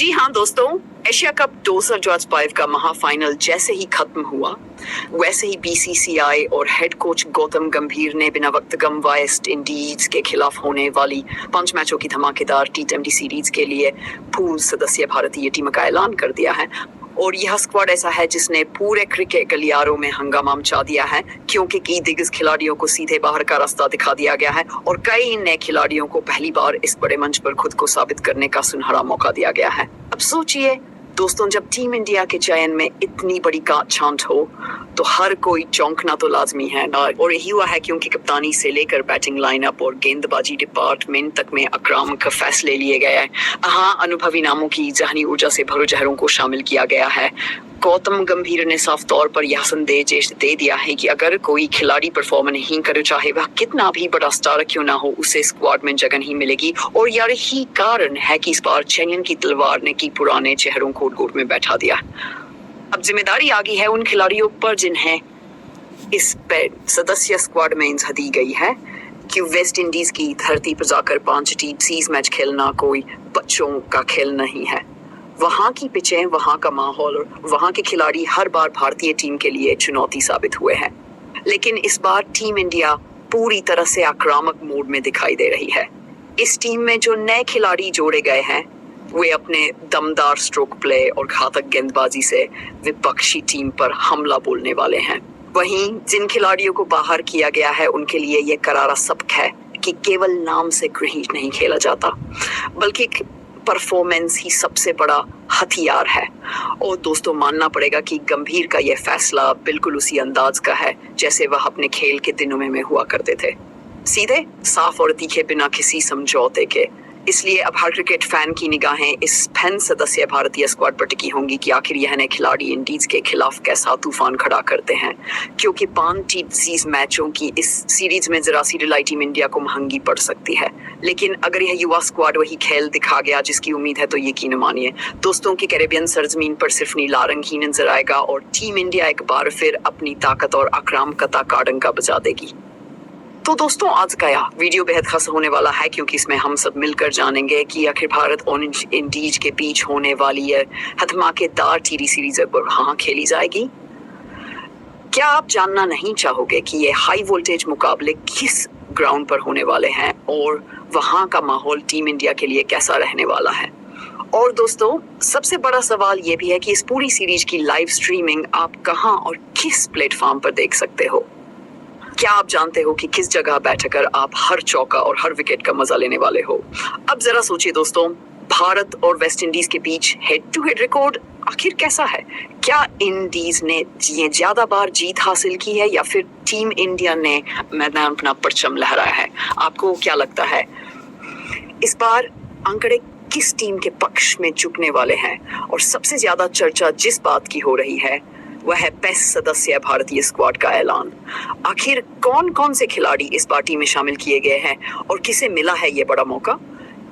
जी हाँ दोस्तों, Asia cup 2025 का महाफाइनल जैसे ही खत्म हुआ, वैसे ही बीसीसीआई और हेड कोच गौतम गंभीर ने बिना वक्त गंवाए वेस्ट इंडीज के खिलाफ होने वाली 5 मैचों की धमाकेदार टी20 सीरीज के लिए पूर्ण सदस्य भारतीय टीम का ऐलान कर दिया है। और यह स्क्वाड ऐसा है जिसने पूरे क्रिकेट गलियारों में हंगामा मचा दिया है, क्योंकि कई दिग्गज खिलाड़ियों को सीधे बाहर का रास्ता दिखा दिया गया है और कई नए खिलाड़ियों को पहली बार इस बड़े मंच पर खुद को साबित करने का सुनहरा मौका दिया गया है। अब सोचिए दोस्तों, जब टीम इंडिया के चयन में इतनी बड़ी गांठ छांट हो तो हर कोई चौंकना तो लाजमी है ना। और यही हुआ है क्योंकि कप्तानी से लेकर बैटिंग लाइनअप और गेंदबाजी डिपार्टमेंट तक में आक्रामक फैसले लिए गए हैं। हाँ, अनुभवी नामों की जहनी ऊर्जा से भरो जहरों को शामिल किया गया है। गौतम गंभीर ने साफ तौर पर यह संदेश दे दिया है कि अगर कोई खिलाड़ी परफॉर्म नहीं करे, चाहे वह कितना भी बड़ा स्टार क्यों ना हो, उसे स्क्वाड में जगह नहीं मिलेगी। और यही कारण है कि इस बार चयन की तलवार ने की पुराने चेहरों को गोद में बैठा दिया। अब जिम्मेदारी आ गई है उन खिलाड़ियों पर जिन्हें इस सदस्य स्क्वाड में इंजहा दी गई है कि वेस्ट इंडीज की धरती पर जाकर 5 टी20 मैच खेलना कोई बच्चों का खेल नहीं है। वहां की पिचें, वहां का माहौल और वहां के खिलाड़ी हर बार भारतीय टीम के लिए चुनौती साबित हुए हैं। लेकिन इस बार टीम इंडिया पूरी तरह से आक्रामक मोड में दिखाई दे रही है। इस टीम में जो नए खिलाड़ी जोड़े गए हैं वे अपने दमदार स्ट्रोक प्ले और घातक गेंदबाजी से विपक्षी टीम पर हमला बोलने वाले हैं। वहीं जिन खिलाड़ियों को बाहर किया गया है उनके लिए यह करारा सबक है कि केवल नाम से क्रिकेट नहीं खेला जाता, बल्कि परफॉर्मेंस ही सबसे बड़ा हथियार है। और दोस्तों, मानना पड़ेगा कि गंभीर का यह फैसला बिल्कुल उसी अंदाज का है जैसे वह अपने खेल के दिनों में हुआ करते थे, सीधे, साफ और तीखे, बिना किसी समझौते के। इसलिए अब हर क्रिकेट फैन की निगाहें इस फैन सदस्य भारतीय स्क्वाड पर टिकी होंगी कि आखिर यह नए खिलाड़ी इंडीज के खिलाफ कैसा तूफान खड़ा करते हैं, क्योंकि 5 टी20 मैचों की इस सीरीज में जरा सी ढिलाई टीम इंडिया को महंगी पड़ सकती है। लेकिन अगर यह युवा स्क्वाड वही खेल दिखा गया जिसकी उम्मीद है, तो यकीन मानिए दोस्तों की कैरेबियन सरजमीन पर सिर्फ नीला रंग ही नजर आएगा और टीम इंडिया एक बार फिर अपनी ताकत और आक्रामकता का डंका बजा देगी। तो दोस्तों, आज का यह वीडियो बेहद खास होने वाला है, क्योंकि इसमें हम सब मिलकर जानेंगे कि आखिर भारत और इंडीज के बीच होने वाली यह धमाकेदार टी सीरीज कहाँ खेली जाएगी। क्या आप जानना नहीं चाहोगे कि ये हाई वोल्टेज मुकाबले किस ग्राउंड पर होने वाले हैं और वहां का माहौल टीम इंडिया के लिए कैसा रहने वाला है। और दोस्तों, सबसे बड़ा सवाल ये भी है कि इस पूरी सीरीज की लाइव स्ट्रीमिंग आप कहां और किस प्लेटफॉर्म पर देख सकते हो। क्या आप जानते हो कि किस जगह बैठकर आप हर चौका और हर विकेट का मजा लेने वाले हो। अब जरा सोचिए दोस्तों, भारत और वेस्ट इंडीज के बीच हेड टू हेड रिकॉर्ड आखिर कैसा है। क्या इंडीज ने ये ज्यादा बार जीत हासिल की है या फिर टीम इंडिया ने मैदान अपना परचम लहराया है। आपको क्या लगता है इस बार आंकड़े किस टीम के पक्ष में झुकने वाले हैं। और सबसे ज्यादा चर्चा जिस बात की हो रही है वह है बेस्ट सदस्य भारतीय स्क्वाड का ऐलान। आखिर कौन कौन से खिलाड़ी इस पार्टी में शामिल किए गए हैं और किसे मिला है ये बड़ा मौका।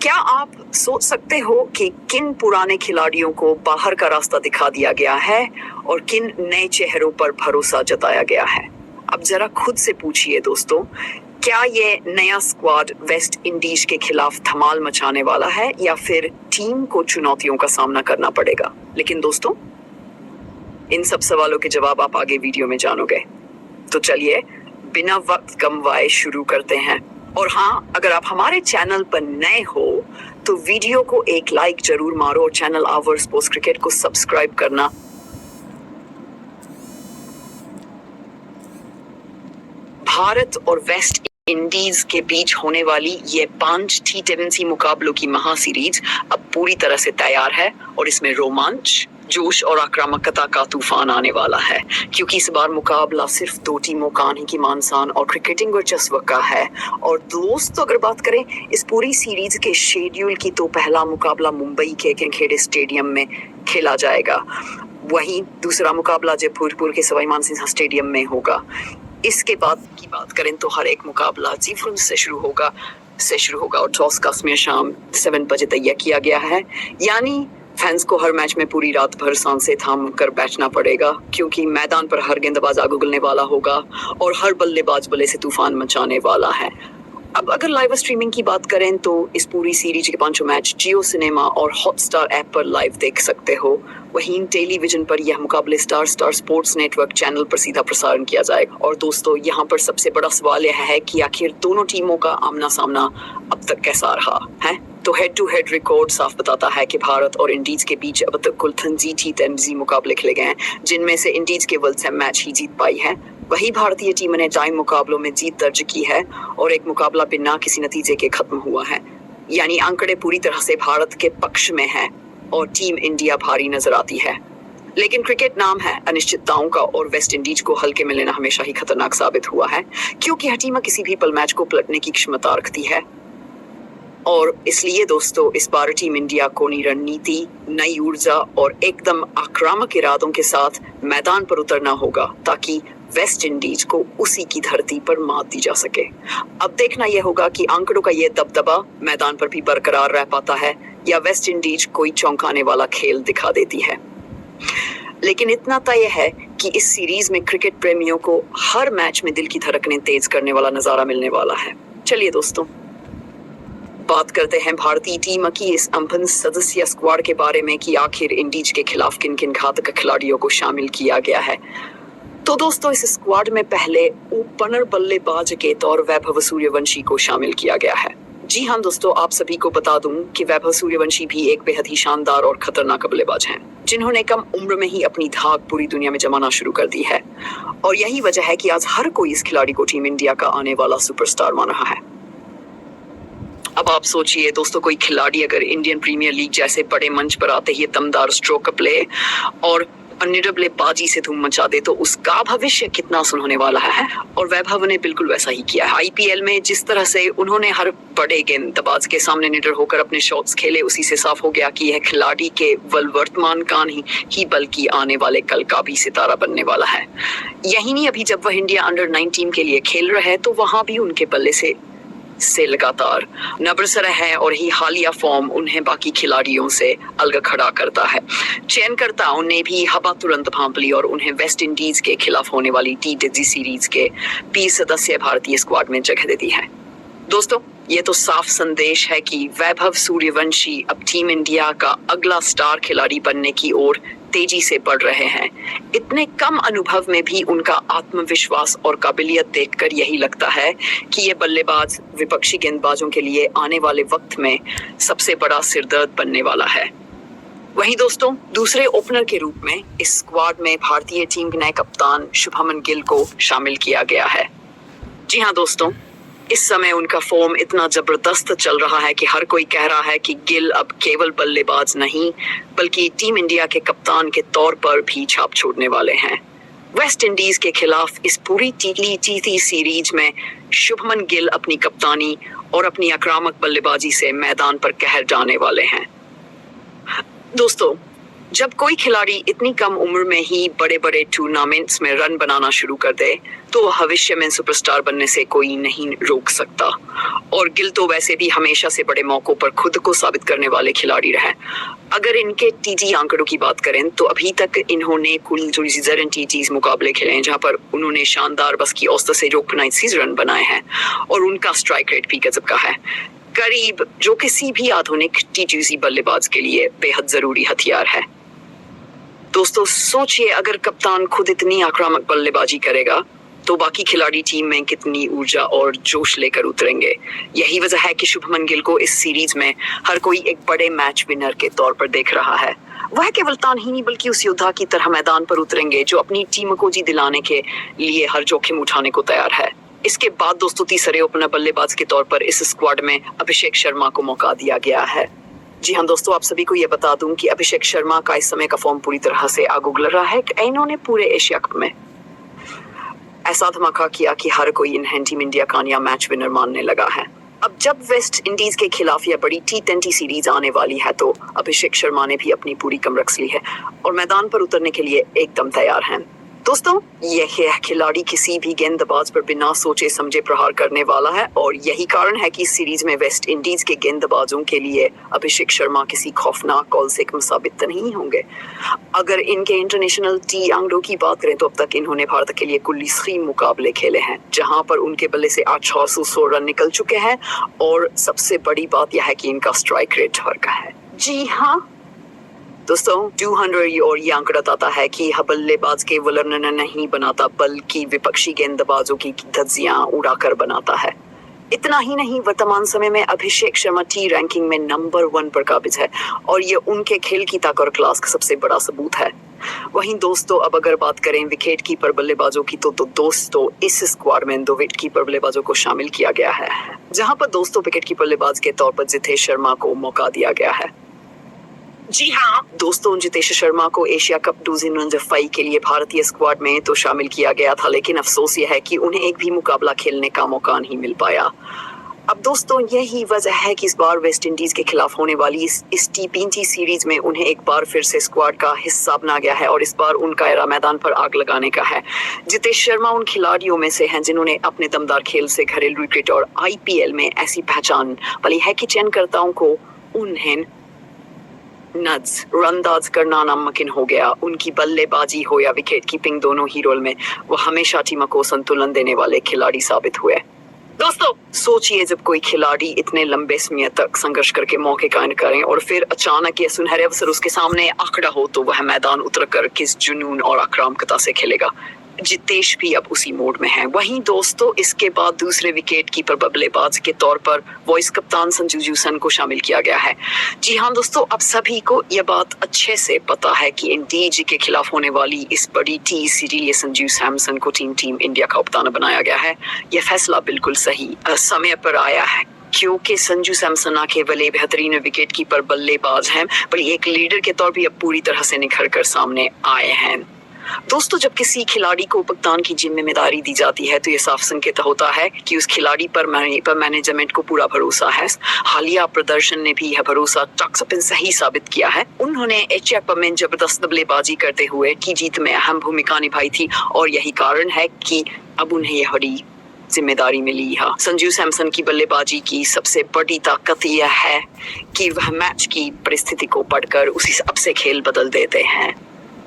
क्या आप सोच सकते हो कि किन पुराने खिलाड़ियों को बाहर का रास्ता दिखा दिया गया है और किन नए चेहरों पर भरोसा जताया गया है। अब जरा खुद से पूछिए दोस्तों, क्या ये नया स्क्वाड वेस्ट इंडीज के खिलाफ धमाल मचाने वाला है या फिर टीम को चुनौतियों का सामना करना पड़ेगा। लेकिन दोस्तों, इन सब सवालों के जवाब आप आगे वीडियो में जानोगे। तो चलिए बिना वक्त गंवाए शुरू करते हैं। और हाँ, अगर आप हमारे चैनल पर नए हो तो वीडियो को एक लाइक जरूर मारो और चैनल आवर स्पोर्ट्स क्रिकेट को सब्सक्राइब करना। भारत और वेस्ट इंडीज के बीच होने वाली ये 5 टी20 मुकाबलों की महासीरीज अब पूरी तरह से तैयार है और इसमें रोमांच, जोश और आक्रामकता का तूफान आने वाला है, क्योंकि इस बार मुकाबला सिर्फ 2 टीमों का नहीं की मानसान और क्रिकेटिंग वर्चस्व का है। और दोस्तों, अगर बात करें इस पूरी सीरीज के शेड्यूल की, तो पहला मुकाबला मुंबई के वानखेड़े स्टेडियम में खेला जाएगा। वहीं दूसरा मुकाबला जयपुर के सवाई मानसिंह स्टेडियम में होगा। इसके बाद की बात करें तो हर एक मुकाबला जीवन से शुरू होगा और टॉस का समय शाम 7 बजे तय किया गया है। यानी फैंस को हर मैच में पूरी रात भर सांसें थाम कर बैठना पड़ेगा, क्योंकि मैदान पर हर गेंदबाज आग उगलने वाला होगा और हर बल्लेबाज बल्ले से तूफान मचाने वाला है। अब अगर लाइव स्ट्रीमिंग की बात करें तो इस पूरी सीरीज के 5 मैच जियो सिनेमा और हॉटस्टार ऐप पर लाइव देख सकते हो। वहीं टेलीविजन पर यह मुकाबले स्टार स्पोर्ट्स नेटवर्क चैनल पर सीधा प्रसारण किया जाएगा। और दोस्तों, यहाँ पर सबसे बड़ा सवाल यह है कि आखिर दोनों टीमों का आमना सामना अब तक कैसा रहा है। तो हेड टू हेड रिकॉर्ड साफ बताता है कि भारत और इंडीज के बीच अब तक कुल 30 मुकाबले खेले गए हैं, जिनमें से इंडीज केवल 6 मैच ही जीत पाई है। वही भारतीय टीम ने टाइम मुकाबलों में जीत दर्ज की है और एक मुकाबला बिना किसी नतीजे के खत्म हुआ है। यानी आंकड़े पूरी तरह से भारत के पक्ष में है और टीम इंडिया भारी नजर आती है। लेकिन क्रिकेट नाम है अनिश्चितताओं का और वेस्ट इंडीज को हल्के में लेना हमेशा ही खतरनाक साबित हुआ है, क्योंकि यह टीम किसी भी पल मैच को पलटने की क्षमता रखती है। और इसलिए दोस्तों, इस बार टीम इंडिया को नई रणनीति, नई ऊर्जा और एकदम आक्रामक इरादों के साथ मैदान पर उतरना होगा ताकि वेस्ट इंडीज को उसी की धरती पर मात दी जा सके। अब देखना यह होगा कि आंकड़ों का यह दबदबा मैदान पर भी बरकरार रह पाता है या वेस्ट इंडीज कोई चौंकाने वाला खेल दिखा देती है। लेकिन इतना तय है कि इस सीरीज में क्रिकेट प्रेमियों को हर मैच में दिल की धड़कनें तेज करने वाला नजारा मिलने वाला है। चलिए दोस्तों, बात करते हैं भारतीय टीम की इस अंपन सदस्य स्क्वाड के बारे में कि आखिर इंडीज के खिलाफ किन किन घातक खिलाड़ियों को शामिल किया गया है। तो दोस्तों, इस स्क्वाड में पहले ओपनर बल्लेबाज के तौर वैभव सूर्यवंशी को शामिल किया गया है। जी हाँ दोस्तों, आप सभी को बता दूं कि वैभव सूर्यवंशी भी एक बेहद ही शानदार और खतरनाक बल्लेबाज हैं, जिन्होंने कम उम्र में ही अपनी धाक पूरी दुनिया में जमाना शुरू कर दी है। और यही वजह है कि आज हर कोई इस खिलाड़ी को टीम इंडिया का आने वाला सुपरस्टार मान रहा है। अब आप सोचिए दोस्तों, कोई खिलाड़ी अगर इंडियन प्रीमियर लीग जैसे बड़े मंच पर आते ही दमदार स्ट्रोक प्ले और बल्लेबाजी से धूम मचा दे तो उसका भविष्य कितना सुन होने वाला है। और वैभव ने बिल्कुल वैसा ही किया है। आईपीएल में जिस तरह से उन्होंने हर बड़े गेंदबाज के सामने निडर होकर अपने शॉट्स खेले, उसी से साफ हो गया कि यह खिलाड़ी केवल वर्तमान का नहीं बल्कि आने वाले कल का भी सितारा बनने वाला है। यही नहीं, अभी जब वह इंडिया अंडर 19 के लिए खेल रहे हैं तो वहां भी उनके बल्ले से लगातार नबरसर है और ही हालिया फॉर्म उन्हें बाकी खिलाड़ियों से अलग खड़ा करता है। चयनकर्ताओं ने भी हवा तुरंत भांप ली और उन्हें वेस्ट इंडीज के खिलाफ होने वाली टी20 सीरीज के 20 सदस्य भारतीय स्क्वाड में जगह दे दी है। दोस्तों, ये तो साफ संदेश है कि वैभव सूर्यवंशी अब टीम इंडिया का अगला स्टार खिलाड़ी बनने की ओर तेजी से बढ़ रहे हैं। इतने कम अनुभव में भी उनका आत्मविश्वास और काबिलियत देखकर यही लगता है कि ये बल्लेबाज विपक्षी गेंदबाजों के लिए आने वाले वक्त में सबसे बड़ा सिरदर्द बनने वाला है। वहीं दोस्तों, दूसरे ओपनर के रूप में इस स्क्वाड में भारतीय टीम के नए कप्तान शुभमन गिल को शामिल किया गया है। जी हाँ दोस्तों, इस समय उनका फॉर्म इतना जबरदस्त चल रहा है कि हर कोई कह रहा है कि गिल अब केवल बल्लेबाज नहीं बल्कि टीम इंडिया के कप्तान के तौर पर भी छाप छोड़ने वाले हैं। वेस्ट इंडीज के खिलाफ इस पूरी टी20 सीरीज में शुभमन गिल अपनी कप्तानी और अपनी आक्रामक बल्लेबाजी से मैदान पर कहर जाने वाले हैं। दोस्तों, जब कोई खिलाड़ी इतनी कम उम्र में ही बड़े बड़े टूर्नामेंट्स में रन बनाना शुरू कर दे तो भविष्य में सुपरस्टार बनने से कोई नहीं रोक सकता। और गिल तो वैसे भी हमेशा से बड़े मौकों पर खुद को साबित करने वाले खिलाड़ी रहे। अगर इनके टीटी आंकड़ों की बात करें तो अभी तक इन्होंने कुल 30 मुकाबले खेले हैं, जहां पर उन्होंने शानदार बस की औसत से 89 रन बनाए हैं और उनका स्ट्राइक रेट भी गजब का है, करीब, जो किसी भी आधुनिक टी20 बल्लेबाज के लिए बेहद जरूरी हथियार है। दोस्तों सोचिए, अगर कप्तान खुद इतनी आक्रामक बल्लेबाजी करेगा तो बाकी खिलाड़ी टीम में कितनी ऊर्जा और जोश लेकर उतरेंगे। यही वजह है कि शुभमन गिल को इस सीरीज में हर कोई एक बड़े मैच विनर के तौर पर देख रहा है। वह केवल तान ही नहीं बल्कि उस योद्धा की तरह मैदान पर उतरेंगे जो अपनी टीम को जीत दिलाने के लिए हर जोखिम उठाने को तैयार है। इसके बाद दोस्तों, तीसरे ओपनर बल्लेबाज के तौर पर इस स्क्वाड में अभिषेक शर्मा को मौका दिया गया है। जी हाँ दोस्तों, आप सभी को यह बता दूं कि अभिषेक शर्मा का इस समय का फॉर्म पूरी तरह से आग उगल रहा है। इन्होंने पूरे एशिया कप में ऐसा धमाका किया कि हर कोई इन्हें टीम इंडिया का नया मैच विनर मानने लगा है। अब जब वेस्ट इंडीज के खिलाफ यह बड़ी टी20 सीरीज आने वाली है तो अभिषेक शर्मा ने भी अपनी पूरी कमर कस ली है और मैदान पर उतरने के लिए एकदम तैयार हैं। दोस्तों यह खिलाड़ी किसी भी गेंदबाज पर बिना सोचे समझे प्रहार करने वाला है और यही कारण है कि इस सीरीज में वेस्ट इंडीज के गेंदबाजों के लिए अभिषेक शर्मा किसी खौफनाक कॉल से कम साबित नहीं होंगे। अगर इनके इंटरनेशनल टी आंकड़ों की बात करें तो अब तक इन्होंने भारत के लिए कुल 20 मुकाबले खेले हैं, जहां पर उनके बल्ले से 616 रन निकल चुके हैं और सबसे बड़ी बात यह है कि इनका स्ट्राइक रेट का है। जी हाँ दोस्तों, 200 और ये आंकड़ा बताता है कि यह बल्लेबाज केवल रन नहीं बनाता बल्कि विपक्षी गेंदबाजों की धज्जियां उड़ाकर बनाता है। इतना ही नहीं, वर्तमान समय में अभिषेक शर्मा टी रैंकिंग में नंबर 1 पर काबिज है और ये उनके खेल की ताकत और क्लास का सबसे बड़ा सबूत है। वहीं दोस्तों अब अगर बात करें विकेट कीपर बल्लेबाजों की तो दोस्तों इस स्क्वाड में 2 विकेट कीपर बल्लेबाजों को शामिल किया गया है, जहां पर दोस्तों विकेट कीपर बल्लेबाज के तौर पर जितेश शर्मा को मौका दिया गया है। जी हाँ दोस्तों, जितेश शर्मा को एशिया कप 2025 के लिए भारतीय स्क्वाड में तो शामिल किया गया था, लेकिन अफसोस यह है कि उन्हें एक भी मुकाबला खेलने का मौका नहीं मिल पाया। अब दोस्तों यही वजह है कि इस बार वेस्ट इंडीज के खिलाफ होने वाली इस T20 सीरीज में उन्हें एक बार फिर से स्क्वाड का हिस्सा बना गया है और इस बार उनका इरादा मैदान पर आग लगाने का है। जितेश शर्मा उन खिलाड़ियों में से हैं जिन्होंने अपने दमदार खेल से घरेलू क्रिकेट और IPL में ऐसी पहचान पाई है कि चयनकर्ताओं को उन्हें रनदाज करना नामुमकिन हो गया। उनकी बल्लेबाजी हो या विकेट कीपिंग, दोनों ही रोल में वो हमेशा टीम को संतुलन देने वाले खिलाड़ी साबित हुए। दोस्तों सोचिए, जब कोई खिलाड़ी इतने लंबे समय तक संघर्ष करके मौके कायम करें और फिर अचानक ये सुनहरे अवसर उसके सामने आंकड़ा हो तो वह मैदान उतरकर किस जुनून और आक्रामकता से खेलेगा। जितेश भी अब उसी मोड में है। वहीं दोस्तों इसके बाद दूसरे विकेट कीपर बल्लेबाज के तौर पर वाइस कप्तान संजू सैमसन को शामिल किया गया है। जी हाँ दोस्तों, अब सभी को यह बात अच्छे से पता है कि इंडीज के खिलाफ होने वाली इस बड़ी टी सीरीज संजू सैमसन को टीम इंडिया का कप्तान बनाया गया है। यह फैसला बिल्कुल सही समय पर आया है, क्योंकि संजू सैमसन न केवल एक बेहतरीन विकेट कीपर बल्लेबाज हैं बल्कि एक लीडर के तौर पर अब पूरी तरह से निखर कर सामने आए हैं। दोस्तों जब किसी खिलाड़ी को कप्तान की जिम्मेदारी दी जाती है तो यह साफ संकेत होता है कि उस खिलाड़ी पर मैनेजमेंट को पूरा भरोसा है। हालिया प्रदर्शन ने भी यह भरोसा सही साबित किया है। उन्होंने एशिया कप में जबरदस्त बल्लेबाजी करते हुए की जीत में अहम भूमिका निभाई थी और यही कारण है कि अब उन्हें यह बड़ी जिम्मेदारी मिली है। संजू सैमसन की बल्लेबाजी की सबसे बड़ी ताकत यह है कि वह मैच की परिस्थिति को पढ़कर उसी हिसाब से खेल बदल देते हैं।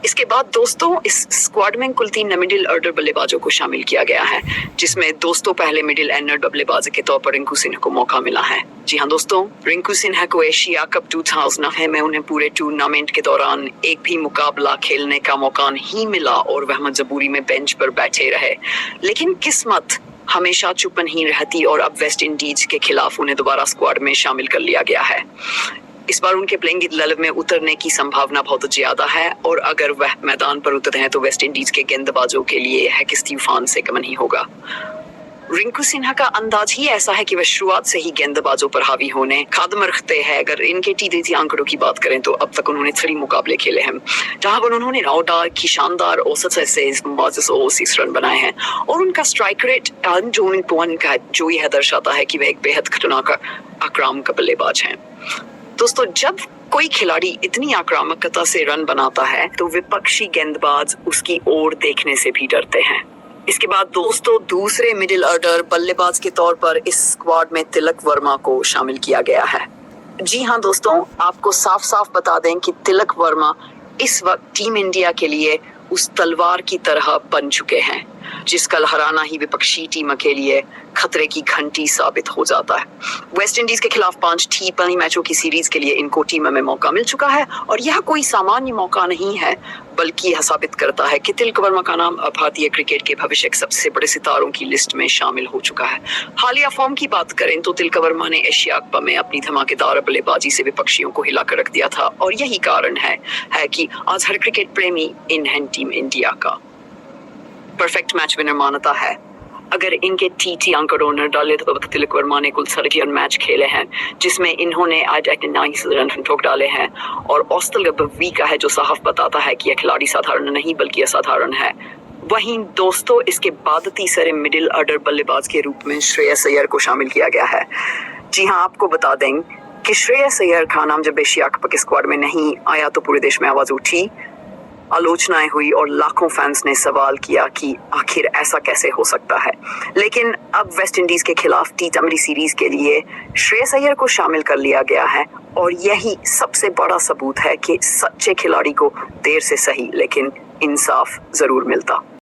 इसके बाद दोस्तों इस स्क्वाड में कुल 3 मिडिल ऑर्डर बल्लेबाजों को शामिल किया गया है, जिसमें दोस्तों पहले मिडिल ऑर्डर बल्लेबाज के तौर पर रिंकू सिन्हा को मौका मिला है। जी हाँ दोस्तों, रिंकू सिन्हा को एशिया कप 2009 में उन्हें पूरे टूर्नामेंट के दौरान एक भी मुकाबला खेलने का मौका नहीं मिला और वह मजबूरी में बेंच पर बैठे रहे, लेकिन किस्मत हमेशा चुप नहीं रहती और अब वेस्ट इंडीज के खिलाफ उन्हें दोबारा स्क्वाड में शामिल कर लिया गया है। इस बार उनके प्लेइंग 11 में उतरने की संभावना बहुत ज्यादा है और अगर वह मैदान पर उतरते हैं तो वेस्ट इंडीज के गेंदबाजों के लिए है कि तूफान से कम नहीं होगा। रिंकू सिन्हा का अंदाज ही ऐसा है कि वह शुरुआत से ही गेंदबाजों पर हावी होने कदम रखते हैं। अगर इनके T20 आंकड़ों की बात करें तो अब तक उन्होंने 3 मुकाबले खेले हैं, जहां पर उन्होंने 9 की शानदार औसत से 30 रन बनाए हैं और उनका स्ट्राइक रेट जो यह दर्शाता है कि वह एक बेहद खतरनाक आक्रामक बल्लेबाज हैं। दोस्तों जब कोई खिलाड़ी इतनी आक्रामकता से रन बनाता है तो विपक्षी गेंदबाज उसकी ओर देखने से भी डरते हैं। इसके बाद दोस्तों दूसरे मिडिल ऑर्डर बल्लेबाज के तौर पर इस स्क्वाड में तिलक वर्मा को शामिल किया गया है। जी हाँ दोस्तों, आपको साफ साफ बता दें कि तिलक वर्मा इस वक्त टीम इंडिया के लिए उस तलवार की तरह बन चुके हैं जिसका लहराना ही विपक्षी टीम के लिए खतरे की घंटी साबित हो जाता है। वेस्ट इंडीज के खिलाफ 5 T20 मैचों की सीरीज के लिए इनको टीम में मौका मिल चुका है और यह कोई सामान्य मौका नहीं है, बल्कि यह साबित करता है कि तिलक वर्मा का नाम भारतीय क्रिकेट के भविष्य के सबसे बड़े सितारों की लिस्ट में शामिल हो चुका है। हालिया फॉर्म की बात करें तो तिलक वर्मा ने एशिया कप में अपनी धमाकेदार बल्लेबाजी से विपक्षियों को हिलाकर रख दिया था और यही कारण है कि आज हर क्रिकेट प्रेमी इन्हें टीम इंडिया का परफेक्ट मैच विनर मानता है। अगर इनके T आंकड़ों न डाले तो तिलक वर्मा ने कुल 30 मैच खेले हैं, जिसमें इन्होंने आज 9 रन ठोक डाले हैं और औसतन वी का है, जो साफ बताता है कि यह खिलाड़ी साधारण नहीं बल्कि असाधारण है। वहीं दोस्तों इसके बाद तीसरे मिडिल ऑर्डर बल्लेबाज के रूप में श्रेयस अय्यर को शामिल किया गया है। जी हाँ, आपको बता दें कि श्रेयस अय्यर का नाम जब एशिया कप के स्क्वाड में नहीं आया तो पूरे देश में आवाज उठी आलोचनाएं हुई और लाखों फैंस ने सवाल किया कि आखिर ऐसा कैसे हो सकता है। लेकिन अब वेस्ट इंडीज के खिलाफ टी20 सीरीज के लिए श्रेयस अय्यर को शामिल कर लिया गया है और यही सबसे बड़ा सबूत है कि सच्चे खिलाड़ी को देर से सही लेकिन इंसाफ जरूर मिलता।